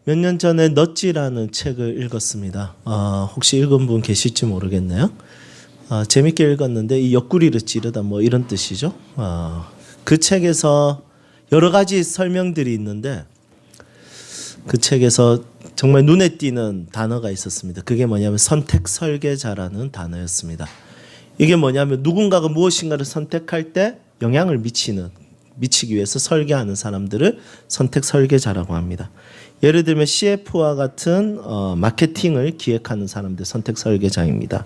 몇 년 전에 넛지라는 책을 읽었습니다. 혹시 읽은 분 계실지 모르겠네요. 재밌게 읽었는데 이 옆구리를 찌르다 뭐 이런 뜻이죠. 그 책에서 여러 가지 설명들이 있는데 그 책에서 정말 눈에 띄는 단어가 있었습니다. 그게 뭐냐면 선택 설계자라는 단어였습니다. 이게 뭐냐면 누군가가 무엇인가를 선택할 때 영향을 미치기 위해서 설계하는 사람들을 선택 설계자라고 합니다. 예를 들면 CF와 같은 마케팅을 기획하는 사람들 선택 설계자입니다.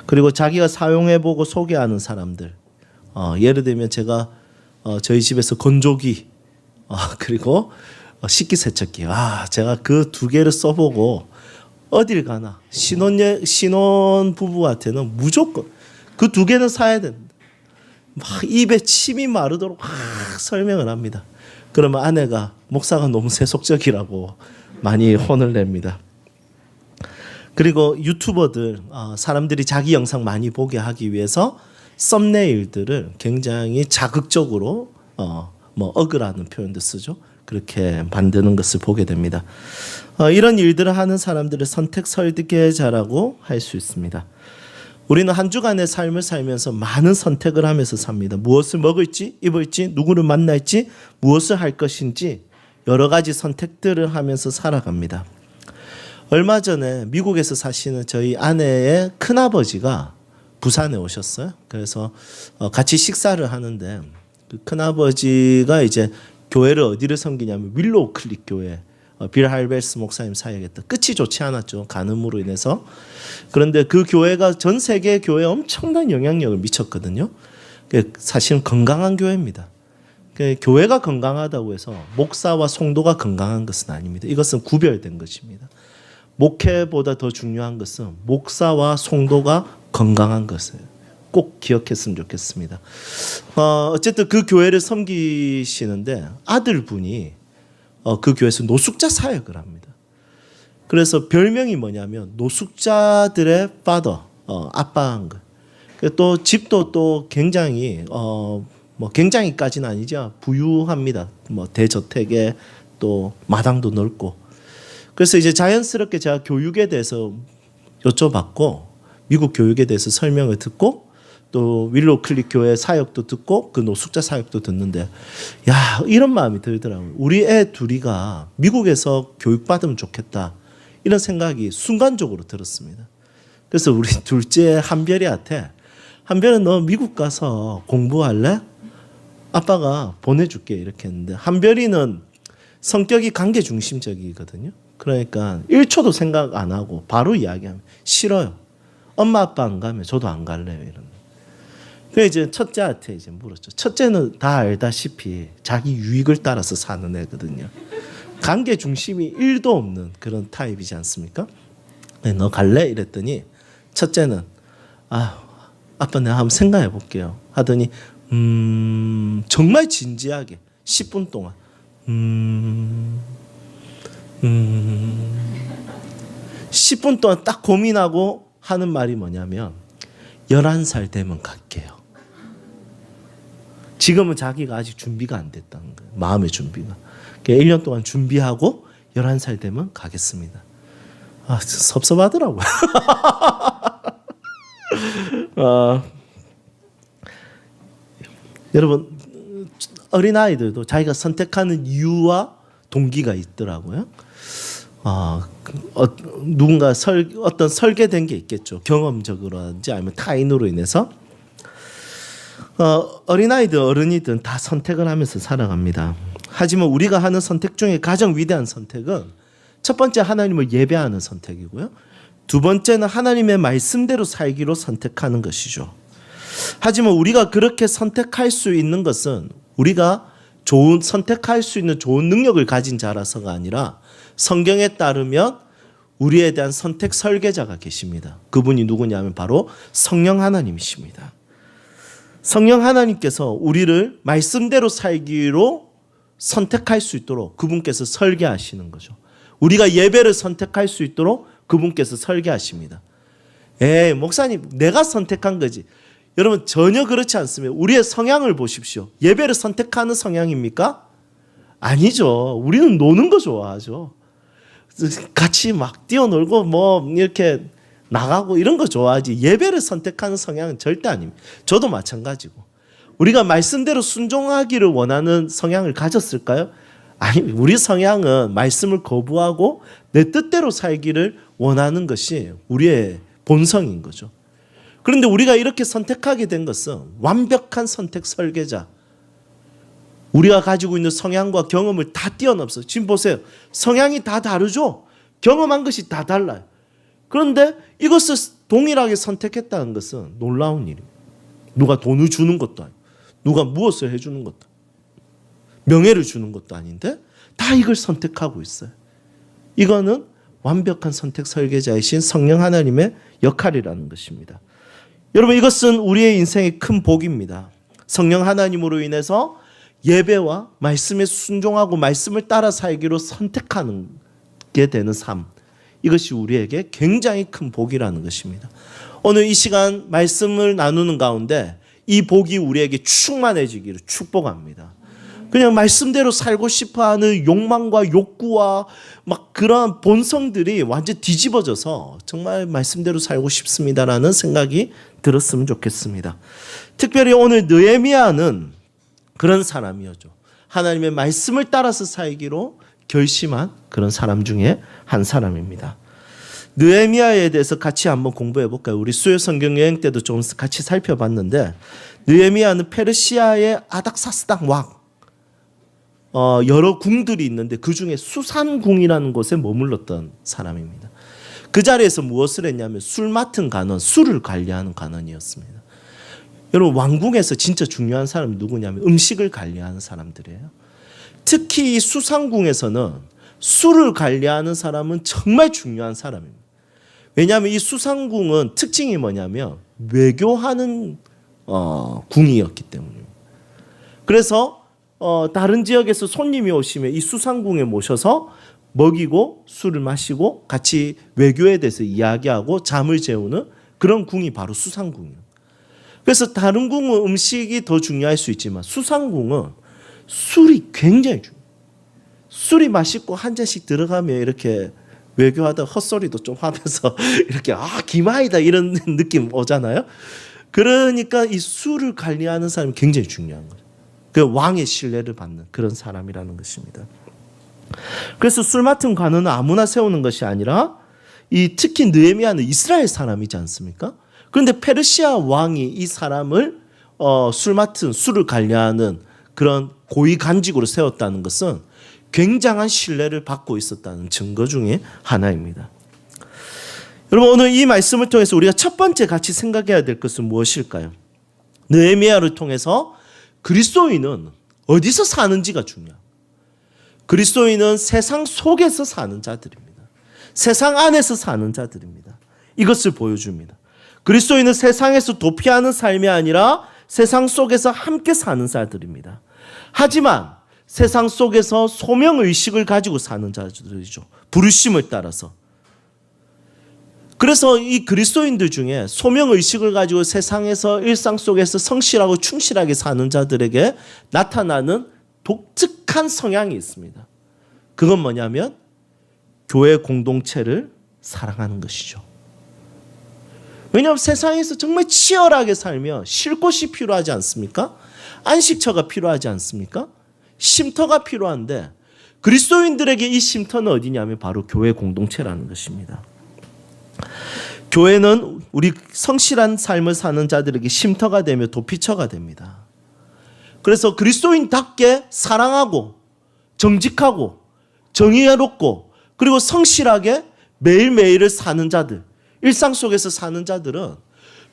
그리고 자기가 사용해보고 소개하는 사람들, 예를 들면 제가 저희 집에서 건조기 그리고 식기세척기, 제가 그 두 개를 써보고 어딜 가나 신혼 부부한테는 무조건 그 두 개는 사야 된다. 막 입에 침이 마르도록 막 설명을 합니다. 그러면 아내가 목사가 너무 세속적이라고 많이 혼을 냅니다. 그리고 유튜버들 사람들이 자기 영상 많이 보게 하기 위해서 썸네일들을 굉장히 자극적으로 어그라는 표현도 쓰죠. 그렇게 만드는 것을 보게 됩니다. 이런 일들을 하는 사람들을 선택 설계자라고 할 수 있습니다. 우리는 한 주간의 삶을 살면서 많은 선택을 하면서 삽니다. 무엇을 먹을지, 입을지, 누구를 만날지, 무엇을 할 것인지 여러 가지 선택들을 하면서 살아갑니다. 얼마 전에 미국에서 사시는 저희 아내의 큰아버지가 부산에 오셨어요. 그래서 같이 식사를 하는데 그 큰아버지가 이제 교회를 어디를 섬기냐면 윌로우 클릭 교회, 빌 할베스 목사님 사역했다. 끝이 좋지 않았죠. 간음으로 인해서. 그런데 그 교회가 전 세계 교회에 엄청난 영향력을 미쳤거든요. 사실은 건강한 교회입니다. 교회가 건강하다고 해서 목사와 성도가 건강한 것은 아닙니다. 이것은 구별된 것입니다. 목회보다 더 중요한 것은 목사와 성도가 건강한 것이에요. 꼭 기억했으면 좋겠습니다. 어쨌든 그 교회를 섬기시는데 아들분이 그 교회에서 노숙자 사역을 합니다. 그래서 별명이 뭐냐면 노숙자들의 파더, 아빠인 거. 또 집도 또 굉장히 굉장히까지는 아니죠. 부유합니다. 대저택에 또 마당도 넓고. 그래서 이제 자연스럽게 제가 교육에 대해서 여쭤봤고 미국 교육에 대해서 설명을 듣고 또 윌로우 클릭 교회 사역도 듣고 그 노숙자 사역도 듣는데 이런 마음이 들더라고요. 우리 애 둘이가 미국에서 교육받으면 좋겠다. 이런 생각이 순간적으로 들었습니다. 그래서 우리 둘째 한별이한테 한별은 너 미국 가서 공부할래? 아빠가 보내줄게 이렇게 했는데 한별이는 성격이 관계 중심적이거든요. 그러니까 1초도 생각 안 하고 바로 이야기하면 싫어요. 엄마 아빠 안 가면 저도 안 갈래요. 이런. 그래서 이제 첫째한테 이제 물었죠. 첫째는 다 알다시피 자기 유익을 따라서 사는 애거든요. 관계 중심이 1도 없는 그런 타입이지 않습니까? 네, 너 갈래? 이랬더니 첫째는 아빠 내가 한번 생각해 볼게요. 하더니 정말 진지하게 10분 동안 10분 동안 딱 고민하고 하는 말이 뭐냐면 11살 되면 갈게요. 지금은 자기가 아직 준비가 안 됐다는 거예요. 마음의 준비가. 1년 동안 준비하고 11살 되면 가겠습니다. 섭섭하더라고요. 여러분 어린아이들도 자기가 선택하는 이유와 동기가 있더라고요. 누군가 어떤 설계된 게 있겠죠. 경험적으로든지 아니면 타인으로 인해서. 어린아이든 어른이든 다 선택을 하면서 살아갑니다. 하지만 우리가 하는 선택 중에 가장 위대한 선택은 첫 번째 하나님을 예배하는 선택이고요. 두 번째는 하나님의 말씀대로 살기로 선택하는 것이죠. 하지만 우리가 그렇게 선택할 수 있는 것은 우리가 선택할 수 있는 좋은 능력을 가진 자라서가 아니라 성경에 따르면 우리에 대한 선택 설계자가 계십니다. 그분이 누구냐면 바로 성령 하나님이십니다. 성령 하나님께서 우리를 말씀대로 살기로 선택할 수 있도록 그분께서 설계하시는 거죠. 우리가 예배를 선택할 수 있도록 그분께서 설계하십니다. 목사님 내가 선택한 거지. 여러분 전혀 그렇지 않습니다. 우리의 성향을 보십시오. 예배를 선택하는 성향입니까? 아니죠. 우리는 노는 거 좋아하죠. 같이 막 뛰어놀고 뭐 이렇게 나가고 이런 거 좋아하지 예배를 선택하는 성향은 절대 아닙니다. 저도 마찬가지고. 우리가 말씀대로 순종하기를 원하는 성향을 가졌을까요? 아니, 우리 성향은 말씀을 거부하고 내 뜻대로 살기를 원하는 것이 우리의 본성인 거죠. 그런데 우리가 이렇게 선택하게 된 것은 완벽한 선택 설계자, 우리가 가지고 있는 성향과 경험을 다 뛰어넘어서, 지금 보세요. 성향이 다 다르죠? 경험한 것이 다 달라요. 그런데 이것을 동일하게 선택했다는 것은 놀라운 일입니다. 누가 돈을 주는 것도 아니고 누가 무엇을 해주는 것도 명예를 주는 것도 아닌데 다 이걸 선택하고 있어요. 이거는 완벽한 선택 설계자이신 성령 하나님의 역할이라는 것입니다. 여러분, 이것은 우리의 인생의 큰 복입니다. 성령 하나님으로 인해서 예배와 말씀에 순종하고 말씀을 따라 살기로 선택하는 게 되는 삶, 이것이 우리에게 굉장히 큰 복이라는 것입니다. 오늘 이 시간 말씀을 나누는 가운데 이 복이 우리에게 충만해지기를 축복합니다. 그냥 말씀대로 살고 싶어하는 욕망과 욕구와 막 그런 본성들이 완전 뒤집어져서 정말 말씀대로 살고 싶습니다라는 생각이 들었으면 좋겠습니다. 특별히 오늘 느헤미야는 그런 사람이었죠. 하나님의 말씀을 따라서 살기로 결심한 그런 사람 중에 한 사람입니다. 느헤미야에 대해서 같이 한번 공부해 볼까요? 우리 수요 성경 여행 때도 좀 같이 살펴봤는데, 느헤미야는 페르시아의 아닥사스당 왕, 여러 궁들이 있는데 그 중에 수산궁이라는 곳에 머물렀던 사람입니다. 그 자리에서 무엇을 했냐면 술 맡은 관원, 술을 관리하는 관원이었습니다. 여러분, 왕궁에서 진짜 중요한 사람이 누구냐면 음식을 관리하는 사람들이에요. 특히 이 수산궁에서는 술을 관리하는 사람은 정말 중요한 사람입니다. 왜냐하면 이 수산궁은 특징이 뭐냐면 외교하는 궁이었기 때문입니다. 그래서 다른 지역에서 손님이 오시면 이 수산궁에 모셔서 먹이고 술을 마시고 같이 외교에 대해서 이야기하고 잠을 재우는 그런 궁이 바로 수산궁이에요. 그래서 다른 궁은 음식이 더 중요할 수 있지만 수산궁은 술이 굉장히 중요해요. 술이 맛있고 한 잔씩 들어가면 이렇게 외교하다 헛소리도 좀 하면서 이렇게 기마이다 이런 느낌 오잖아요. 그러니까 이 술을 관리하는 사람이 굉장히 중요한 거예요. 그 왕의 신뢰를 받는 그런 사람이라는 것입니다. 그래서 술 맡은 관원은 아무나 세우는 것이 아니라 이 특히 느헤미야는 이스라엘 사람이지 않습니까? 그런데 페르시아 왕이 이 사람을 술을 관리하는 그런 고위 간직으로 세웠다는 것은 굉장한 신뢰를 받고 있었다는 증거 중에 하나입니다. 여러분, 오늘 이 말씀을 통해서 우리가 첫 번째 같이 생각해야 될 것은 무엇일까요? 느헤미야를 통해서 그리스도인은 어디서 사는지가 중요해요. 그리스도인은 세상 속에서 사는 자들입니다. 세상 안에서 사는 자들입니다. 이것을 보여줍니다. 그리스도인은 세상에서 도피하는 삶이 아니라 세상 속에서 함께 사는 자들입니다. 하지만 세상 속에서 소명의식을 가지고 사는 자들이죠. 부르심을 따라서. 그래서 이 그리스도인들 중에 소명의식을 가지고 세상에서 일상 속에서 성실하고 충실하게 사는 자들에게 나타나는 독특한 성향이 있습니다. 그건 뭐냐면 교회 공동체를 사랑하는 것이죠. 왜냐하면 세상에서 정말 치열하게 살면 쉴 곳이 필요하지 않습니까? 안식처가 필요하지 않습니까? 쉼터가 필요한데 그리스도인들에게 이 쉼터는 어디냐면 바로 교회 공동체라는 것입니다. 교회는 우리 성실한 삶을 사는 자들에게 쉼터가 되며 도피처가 됩니다. 그래서 그리스도인답게 사랑하고 정직하고 정의롭고 그리고 성실하게 매일매일을 사는 자들, 일상 속에서 사는 자들은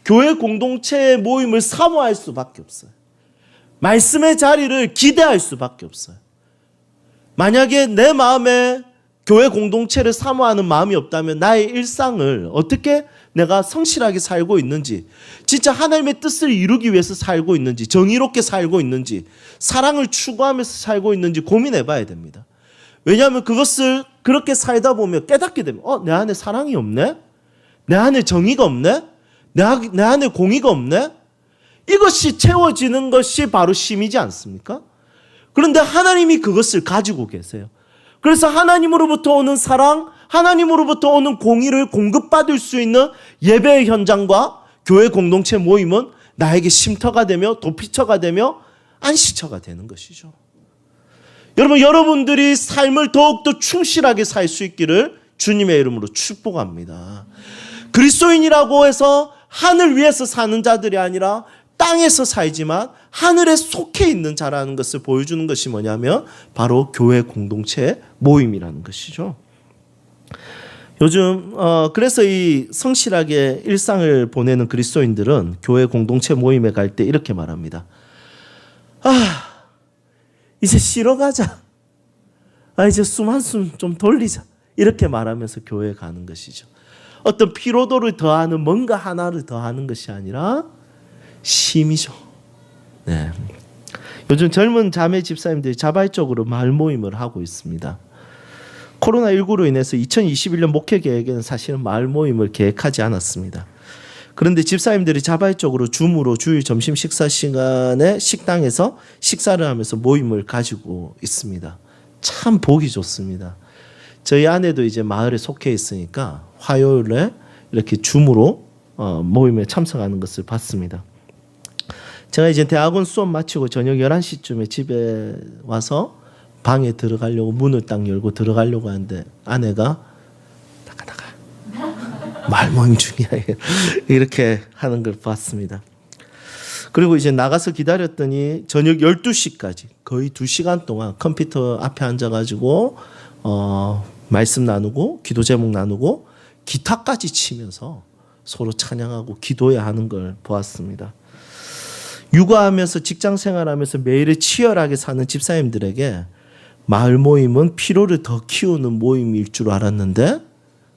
교회 공동체의 모임을 사모할 수밖에 없어요. 말씀의 자리를 기대할 수밖에 없어요. 만약에 내 마음에 교회 공동체를 사모하는 마음이 없다면 나의 일상을 어떻게 내가 성실하게 살고 있는지, 진짜 하나님의 뜻을 이루기 위해서 살고 있는지, 정의롭게 살고 있는지, 사랑을 추구하면서 살고 있는지 고민해 봐야 됩니다. 왜냐하면 그것을 그렇게 살다 보면 깨닫게 되면 내 안에 사랑이 없네? 내 안에 정의가 없네? 내 안에 공의가 없네? 이것이 채워지는 것이 바로 쉼이지 않습니까? 그런데 하나님이 그것을 가지고 계세요. 그래서 하나님으로부터 오는 사랑, 하나님으로부터 오는 공의를 공급받을 수 있는 예배의 현장과 교회 공동체 모임은 나에게 쉼터가 되며 도피처가 되며 안식처가 되는 것이죠. 여러분, 여러분들이 삶을 더욱더 충실하게 살 수 있기를 주님의 이름으로 축복합니다. 그리스도인이라고 해서 하늘 위에서 사는 자들이 아니라 땅에서 살지만 하늘에 속해 있는 자라는 것을 보여주는 것이 뭐냐면 바로 교회 공동체 모임이라는 것이죠. 요즘 그래서 이 성실하게 일상을 보내는 그리스도인들은 교회 공동체 모임에 갈 때 이렇게 말합니다. 이제 쉬러 가자. 이제 숨 한숨 좀 돌리자. 이렇게 말하면서 교회에 가는 것이죠. 어떤 피로도를 더하는 뭔가 하나를 더하는 것이 아니라 쉼이죠. 네. 요즘 젊은 자매 집사님들이 자발적으로 마을 모임을 하고 있습니다. 코로나19로 인해서 2021년 목회 계획에는 사실은 마을 모임을 계획하지 않았습니다. 그런데 집사님들이 자발적으로 줌으로 주일 점심 식사 시간에 식당에서 식사를 하면서 모임을 가지고 있습니다. 참 보기 좋습니다. 저희 아내도 이제 마을에 속해 있으니까 화요일에 이렇게 줌으로 모임에 참석하는 것을 봤습니다. 제가 이제 대학원 수업 마치고 저녁 11시쯤에 집에 와서 방에 들어가려고 문을 딱 열고 들어가려고 하는데 아내가 나가 말 모임 중이야 이렇게 하는 걸 봤습니다. 그리고 이제 나가서 기다렸더니 저녁 12시까지 거의 2시간 동안 컴퓨터 앞에 앉아가지고 말씀 나누고 기도 제목 나누고 기타까지 치면서 서로 찬양하고 기도해야 하는 걸 보았습니다. 육아하면서 직장 생활하면서 매일을 치열하게 사는 집사님들에게 마을 모임은 피로를 더 키우는 모임일 줄 알았는데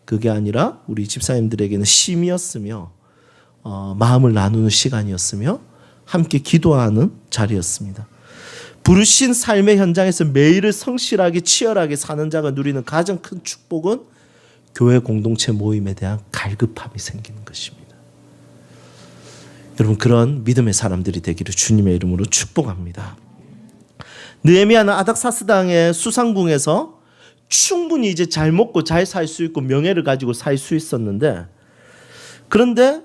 그게 아니라 우리 집사님들에게는 쉼이었으며 마음을 나누는 시간이었으며 함께 기도하는 자리였습니다. 부르신 삶의 현장에서 매일을 성실하게 치열하게 사는 자가 누리는 가장 큰 축복은 교회 공동체 모임에 대한 갈급함이 생기는 것입니다. 여러분, 그런 믿음의 사람들이 되기를 주님의 이름으로 축복합니다. 느헤미야는 아닥사스 당의 수상궁에서 충분히 이제 잘 먹고 잘 살 수 있고 명예를 가지고 살 수 있었는데, 그런데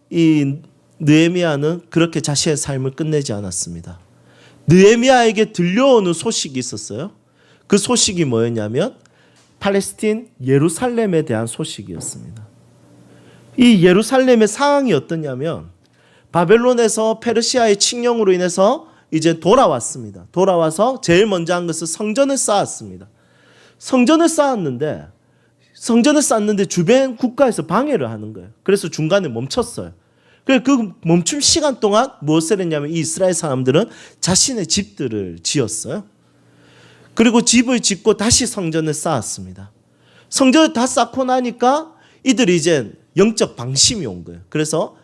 이 느헤미야는 그렇게 자신의 삶을 끝내지 않았습니다. 느헤미야에게 들려오는 소식이 있었어요. 그 소식이 뭐였냐면 팔레스틴 예루살렘에 대한 소식이었습니다. 이 예루살렘의 상황이 어떠냐면 바벨론에서 페르시아의 칙령으로 인해서 이제 돌아왔습니다. 돌아와서 제일 먼저 한 것은 성전을 쌓았습니다. 성전을 쌓았는데 주변 국가에서 방해를 하는 거예요. 그래서 중간에 멈췄어요. 그 멈춤 시간 동안 무엇을 했냐면 이 이스라엘 사람들은 자신의 집들을 지었어요. 그리고 집을 짓고 다시 성전을 쌓았습니다. 성전을 다 쌓고 나니까 이들이 이제 영적 방심이 온 거예요. 그래서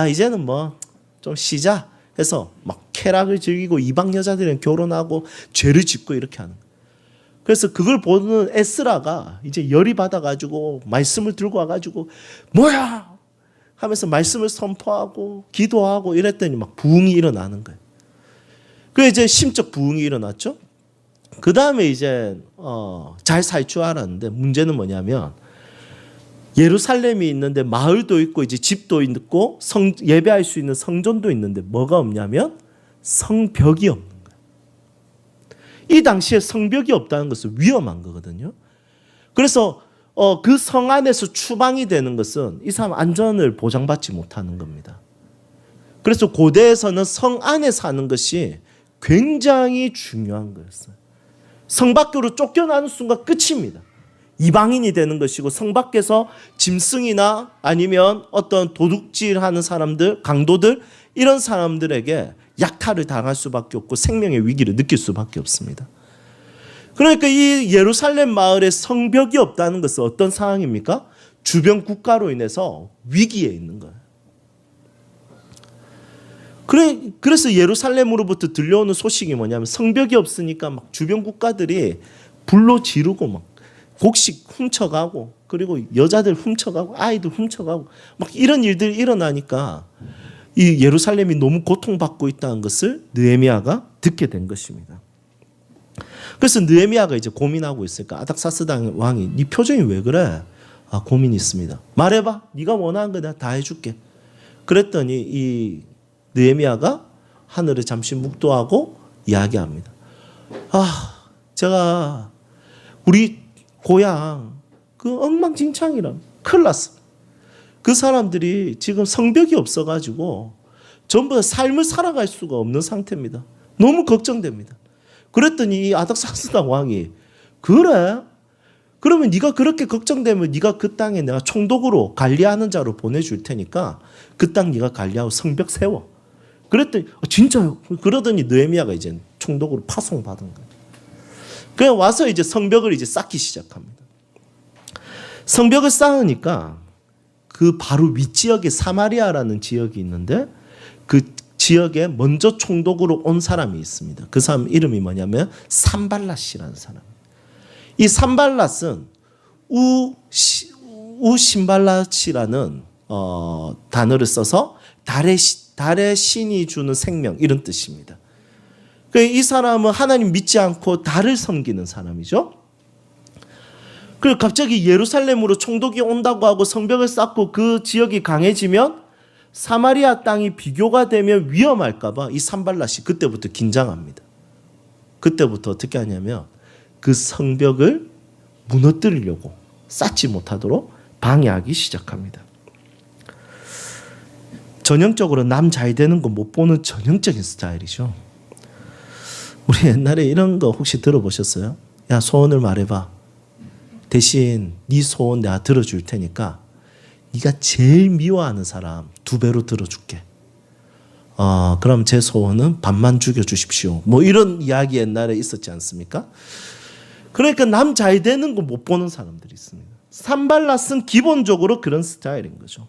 이제는 뭐 좀 쉬자 해서 막 쾌락을 즐기고 이방 여자들이랑 결혼하고 죄를 짓고 이렇게 하는 거예요. 그래서 그걸 보는 에스라가 이제 열이 받아가지고 말씀을 들고 와가지고 뭐야 하면서 말씀을 선포하고 기도하고 이랬더니 막 부흥이 일어나는 거예요. 그 이제 심적 부흥이 일어났죠. 그 다음에 이제 잘 살 줄 알았는데 문제는 뭐냐면 예루살렘이 있는데 마을도 있고 이제 집도 있고 예배할 수 있는 성전도 있는데 뭐가 없냐면 성벽이 없는 거예요. 이 당시에 성벽이 없다는 것은 위험한 거거든요. 그래서 그 성 안에서 추방이 되는 것은 이 사람 안전을 보장받지 못하는 겁니다. 그래서 고대에서는 성 안에 사는 것이 굉장히 중요한 거였어요. 성 밖으로 쫓겨나는 순간 끝입니다. 이방인이 되는 것이고 성 밖에서 짐승이나 아니면 어떤 도둑질하는 사람들, 강도들 이런 사람들에게 약탈을 당할 수밖에 없고 생명의 위기를 느낄 수밖에 없습니다. 그러니까 이 예루살렘 마을에 성벽이 없다는 것은 어떤 상황입니까? 주변 국가로 인해서 위기에 있는 거예요. 그래서 예루살렘으로부터 들려오는 소식이 뭐냐면 성벽이 없으니까 막 주변 국가들이 불로 지르고 막 곡식 훔쳐가고 그리고 여자들 훔쳐가고 아이들 훔쳐가고 막 이런 일들이 일어나니까 이 예루살렘이 너무 고통받고 있다는 것을 느헤미야가 듣게 된 것입니다. 그래서 느헤미야가 이제 고민하고 있으니까 아닥사스 왕이 네 표정이 왜 그래? 아, 고민이 있습니다. 말해봐. 네가 원하는 거 내가 다 해줄게. 그랬더니 이 느헤미야가 하늘에 잠시 묵도하고 이야기합니다. 아, 제가 우리 고향 그 엉망진창이라 큰일 났어. 그 사람들이 지금 성벽이 없어가지고 전부 다 삶을 살아갈 수가 없는 상태입니다. 너무 걱정됩니다. 그랬더니 이 아닥사스다 왕이 그래? 그러면 네가 그렇게 걱정되면 네가 그 땅에 내가 총독으로 관리하는 자로 보내줄 테니까 그 땅 네가 관리하고 성벽 세워. 그랬더니 진짜요? 그러더니 느헤미야가 이제 총독으로 파송받은 거예요. 그냥 와서 이제 성벽을 이제 쌓기 시작합니다. 성벽을 쌓으니까 그 바로 윗지역에 사마리아라는 지역이 있는데 그 지역에 먼저 총독으로 온 사람이 있습니다. 그 사람 이름이 뭐냐면 산발랏이라는 사람. 이 산발랏은 우신발랏이라는 단어를 써서 달의 신이 주는 생명 이런 뜻입니다. 이 사람은 하나님 믿지 않고 달을 섬기는 사람이죠. 그리고 갑자기 예루살렘으로 총독이 온다고 하고 성벽을 쌓고 그 지역이 강해지면 사마리아 땅이 비교가 되면 위험할까 봐 이 산발랏이 그때부터 긴장합니다. 그때부터 어떻게 하냐면 그 성벽을 무너뜨리려고 쌓지 못하도록 방해하기 시작합니다. 전형적으로 남 잘 되는 거 못 보는 전형적인 스타일이죠. 우리 옛날에 이런 거 혹시 들어보셨어요? 야, 소원을 말해봐. 대신 네 소원 내가 들어줄 테니까 네가 제일 미워하는 사람 2배로 들어줄게. 그럼 제 소원은 반만 죽여주십시오. 뭐 이런 이야기 옛날에 있었지 않습니까? 그러니까 남 잘 되는 거 못 보는 사람들이 있습니다. 산발랏은 기본적으로 그런 스타일인 거죠.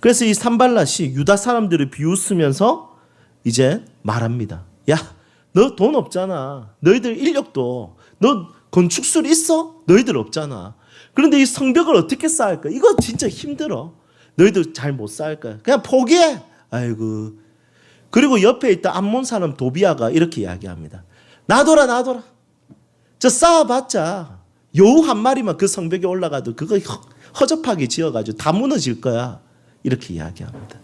그래서 이 산발랏이 유다 사람들을 비웃으면서 이제 말합니다. 야, 너 돈 없잖아. 너희들 인력도 너 건축술 있어? 너희들 없잖아. 그런데 이 성벽을 어떻게 쌓을 거야? 이거 진짜 힘들어. 너희들 잘 못 쌓을 거야. 그냥 포기해. 아이고. 그리고 옆에 있던 암몬 사람 도비아가 이렇게 이야기합니다. 놔둬라. 저 쌓아봤자 여우 한 마리만 그 성벽에 올라가도 그거 허접하게 지어가지고 다 무너질 거야. 이렇게 이야기합니다.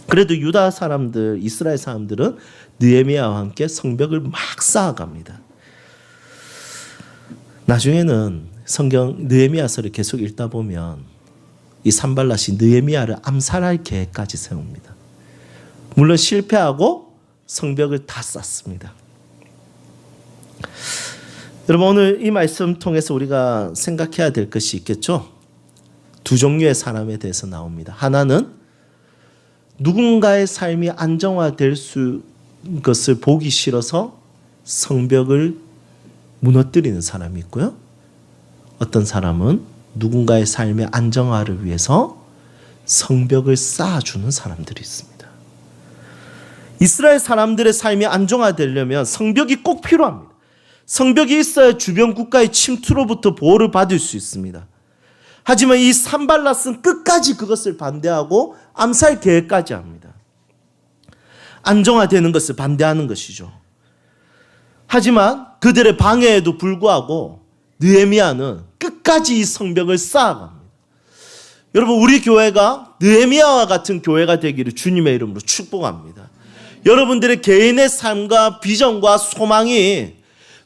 그래도 유다 사람들, 이스라엘 사람들은 느헤미야와 함께 성벽을 막 쌓아갑니다. 나중에는 성경 느헤미야서를 계속 읽다 보면 이 산발랏이 느헤미야를 암살할 계획까지 세웁니다. 물론 실패하고 성벽을 다 쌓습니다. 여러분, 오늘 이 말씀 통해서 우리가 생각해야 될 것이 있겠죠? 2 종류의 사람에 대해서 나옵니다. 하나는 누군가의 삶이 안정화될 것을 보기 싫어서 성벽을 무너뜨리는 사람이 있고요. 어떤 사람은 누군가의 삶의 안정화를 위해서 성벽을 쌓아주는 사람들이 있습니다. 이스라엘 사람들의 삶이 안정화되려면 성벽이 꼭 필요합니다. 성벽이 있어야 주변 국가의 침투로부터 보호를 받을 수 있습니다. 하지만 이 산발랏은 끝까지 그것을 반대하고 암살 계획까지 합니다. 안정화되는 것을 반대하는 것이죠. 하지만 그들의 방해에도 불구하고 느헤미야는 끝까지 이 성벽을 쌓아갑니다. 여러분, 우리 교회가 느헤미야와 같은 교회가 되기를 주님의 이름으로 축복합니다. 여러분들의 개인의 삶과 비전과 소망이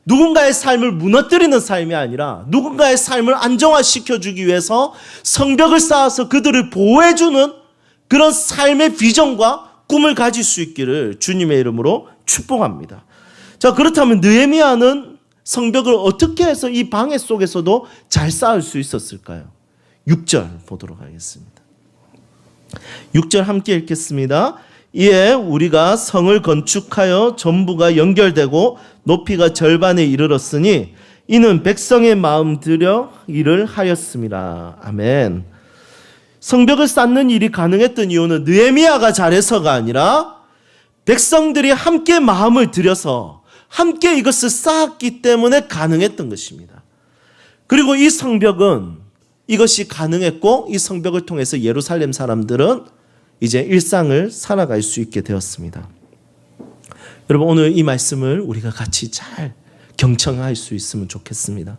누군가의 삶을 무너뜨리는 삶이 아니라 누군가의 삶을 안정화시켜주기 위해서 성벽을 쌓아서 그들을 보호해주는 그런 삶의 비전과 꿈을 가질 수 있기를 주님의 이름으로 축복합니다. 자, 그렇다면 느헤미야는 성벽을 어떻게 해서 이 방해 속에서도 잘 쌓을 수 있었을까요? 6절 보도록 하겠습니다. 6절 함께 읽겠습니다. 이에 우리가 성을 건축하여 전부가 연결되고 높이가 절반에 이르렀으니 이는 백성의 마음 들여 일을 하였습니다. 아멘. 성벽을 쌓는 일이 가능했던 이유는 느헤미야가 잘해서가 아니라 백성들이 함께 마음을 들여서 함께 이것을 쌓았기 때문에 가능했던 것입니다. 그리고 이 성벽은 이것이 가능했고 이 성벽을 통해서 예루살렘 사람들은 이제 일상을 살아갈 수 있게 되었습니다. 여러분 오늘 이 말씀을 우리가 같이 잘 경청할 수 있으면 좋겠습니다.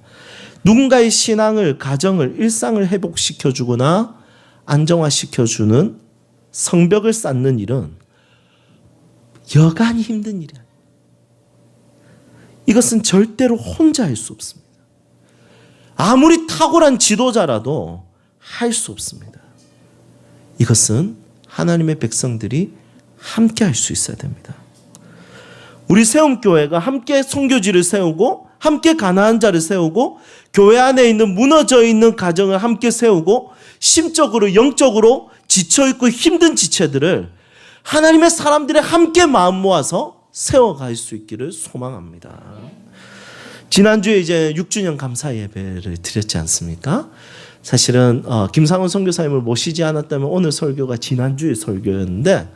누군가의 신앙을, 가정을, 일상을 회복시켜주거나 안정화시켜주는 성벽을 쌓는 일은 여간히 힘든 일이 아니에요. 이것은 절대로 혼자 할 수 없습니다. 아무리 탁월한 지도자라도 할 수 없습니다. 이것은 하나님의 백성들이 함께 할 수 있어야 됩니다. 우리 세움교회가 함께 선교지를 세우고 함께 가난한 자를 세우고 교회 안에 있는 무너져 있는 가정을 함께 세우고 심적으로 영적으로 지쳐있고 힘든 지체들을 하나님의 사람들이 함께 마음 모아서 세워갈 수 있기를 소망합니다. 지난주에 이제 6주년 감사 예배를 드렸지 않습니까? 사실은 김상훈 선교사님을 모시지 않았다면 오늘 설교가 지난주의 설교였는데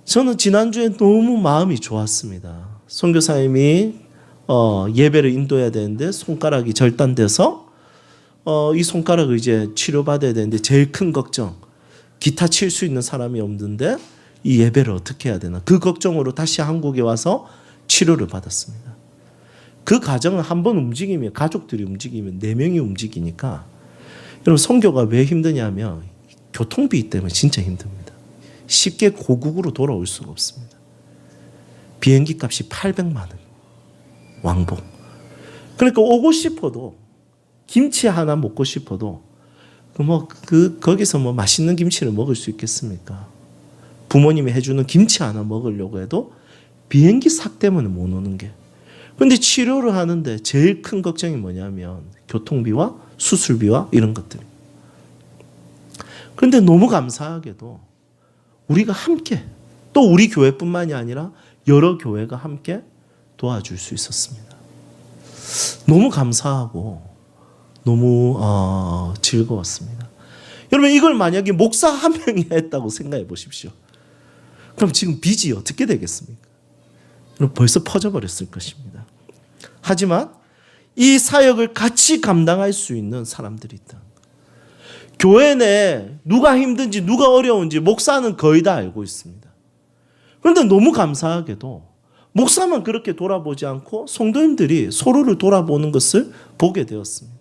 저는 지난주에 너무 마음이 좋았습니다. 선교사님이 예배를 인도해야 되는데 손가락이 절단돼서 이 손가락을 이제 치료받아야 되는데 제일 큰 걱정, 기타 칠 수 있는 사람이 없는데 이 예배를 어떻게 해야 되나, 그 걱정으로 다시 한국에 와서 치료를 받았습니다. 그 가정은 한번 움직이면, 가족들이 움직이면 4명이 움직이니까, 여러분 선교가 왜 힘드냐면 교통비 때문에 진짜 힘듭니다. 쉽게 고국으로 돌아올 수가 없습니다. 비행기 값이 800만 원, 왕복. 그러니까 오고 싶어도, 김치 하나 먹고 싶어도 거기서 맛있는 김치를 먹을 수 있겠습니까? 부모님이 해주는 김치 하나 먹으려고 해도 비행기 삭 때문에 못 오는 게. 그런데 치료를 하는데 제일 큰 걱정이 뭐냐면 교통비와 수술비와 이런 것들. 그런데 너무 감사하게도 우리가 함께, 또 우리 교회뿐만이 아니라 여러 교회가 함께 도와줄 수 있었습니다. 너무 감사하고 너무 즐거웠습니다. 여러분 이걸 만약에 목사 한 명이 했다고 생각해 보십시오. 그럼 지금 빚이 어떻게 되겠습니까? 벌써 퍼져버렸을 것입니다. 하지만 이 사역을 같이 감당할 수 있는 사람들이 있다. 교회 내에 누가 힘든지 누가 어려운지 목사는 거의 다 알고 있습니다. 그런데 너무 감사하게도 목사만 그렇게 돌아보지 않고 성도님들이 서로를 돌아보는 것을 보게 되었습니다.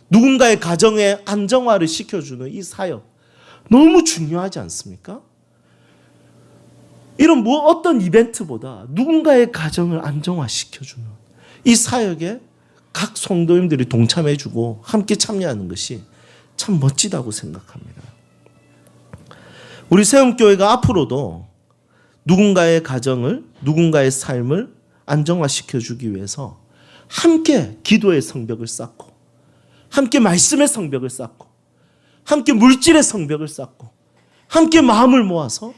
누군가의 가정의 안정화를 시켜주는 이 사역 너무 중요하지 않습니까? 이런 어떤 이벤트보다 누군가의 가정을 안정화시켜주는 이 사역에 각 성도님들이 동참해주고 함께 참여하는 것이 참 멋지다고 생각합니다. 우리 세움교회가 앞으로도 누군가의 가정을, 누군가의 삶을 안정화시켜주기 위해서 함께 기도의 성벽을 쌓고, 함께 말씀의 성벽을 쌓고, 함께 물질의 성벽을 쌓고, 함께 마음을 모아서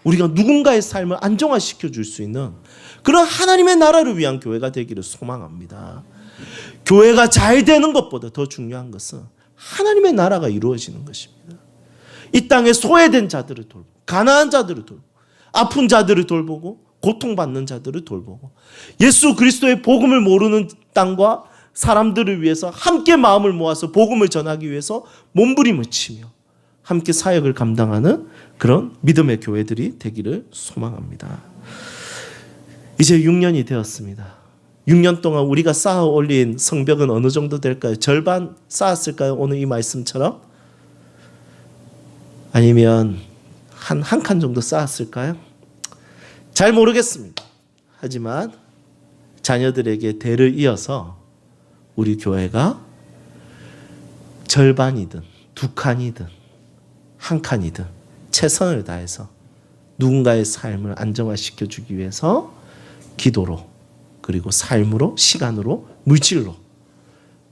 우리가 누군가의 삶을 안정화시켜 줄 수 있는 그런 하나님의 나라를 위한 교회가 되기를 소망합니다. 교회가 잘 되는 것보다 더 중요한 것은 하나님의 나라가 이루어지는 것입니다. 이 땅에 소외된 자들을 돌보고, 가난한 자들을 돌보고, 아픈 자들을 돌보고, 고통받는 자들을 돌보고, 예수 그리스도의 복음을 모르는 땅과 사람들을 위해서 함께 마음을 모아서 복음을 전하기 위해서 몸부림을 치며 함께 사역을 감당하는 그런 믿음의 교회들이 되기를 소망합니다. 이제 6년이 되었습니다. 6년 동안 우리가 쌓아 올린 성벽은 어느 정도 될까요? 절반 쌓았을까요? 오늘 이 말씀처럼? 아니면 한 칸 정도 쌓았을까요? 잘 모르겠습니다. 하지만 자녀들에게 대를 이어서 우리 교회가 절반이든 2칸이든 1칸이든 최선을 다해서 누군가의 삶을 안정화시켜주기 위해서 기도로, 그리고 삶으로, 시간으로, 물질로,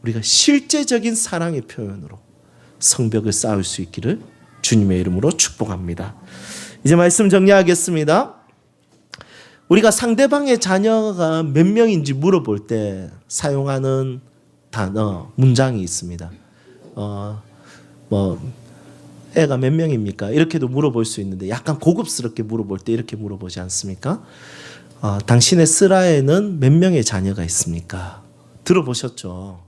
우리가 실제적인 사랑의 표현으로 성벽을 쌓을 수 있기를 주님의 이름으로 축복합니다. 이제 말씀 정리하겠습니다. 우리가 상대방의 자녀가 몇 명인지 물어볼 때 사용하는 단어, 문장이 있습니다. 애가 몇 명입니까? 이렇게도 물어볼 수 있는데 약간 고급스럽게 물어볼 때 이렇게 물어보지 않습니까? 당신의 슬하에는 몇 명의 자녀가 있습니까? 들어보셨죠?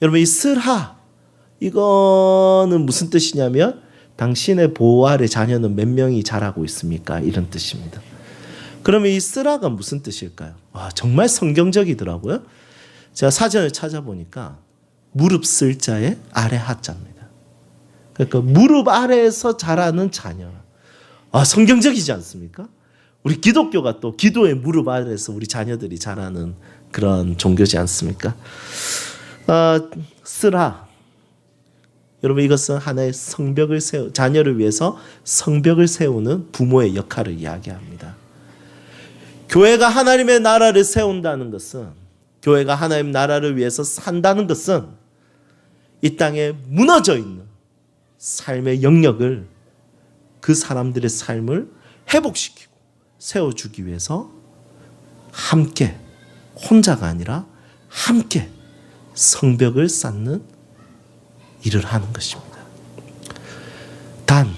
여러분 이 슬하, 이거는 무슨 뜻이냐면 당신의 보호 아래 자녀는 몇 명이 자라고 있습니까? 이런 뜻입니다. 그러면 이 쓰라가 무슨 뜻일까요? 와, 정말 성경적이더라고요. 제가 사전을 찾아보니까 무릎 쓸 자의 아래 하자입니다. 그러니까 무릎 아래에서 자라는 자녀. 아, 성경적이지 않습니까? 우리 기독교가 또 기도의 무릎 아래에서 우리 자녀들이 자라는 그런 종교지 않습니까? 쓰라. 여러분, 이것은 하나의 성벽을 자녀를 위해서 성벽을 세우는 부모의 역할을 이야기합니다. 교회가 하나님의 나라를 세운다는 것은, 교회가 하나님 나라를 위해서 산다는 것은 이 땅에 무너져 있는 삶의 영역을, 그 사람들의 삶을 회복시키고 세워주기 위해서 함께, 혼자가 아니라 함께 성벽을 쌓는 일을 하는 것입니다. 단,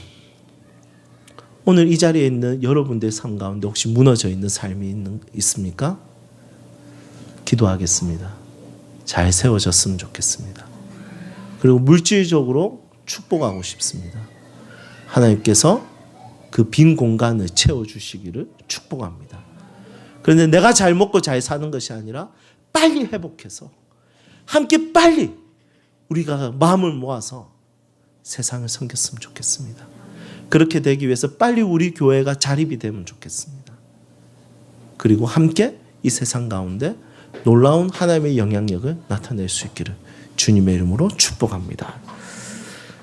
오늘 이 자리에 있는 여러분들의 삶 가운데 혹시 무너져 있는 삶이 있습니까? 기도하겠습니다. 잘 세워졌으면 좋겠습니다. 그리고 물질적으로 축복하고 싶습니다. 하나님께서 그 빈 공간을 채워주시기를 축복합니다. 그런데 내가 잘 먹고 잘 사는 것이 아니라 빨리 회복해서 함께 빨리 우리가 마음을 모아서 세상을 섬겼으면 좋겠습니다. 그렇게 되기 위해서 빨리 우리 교회가 자립이 되면 좋겠습니다. 그리고 함께 이 세상 가운데 놀라운 하나님의 영향력을 나타낼 수 있기를 주님의 이름으로 축복합니다.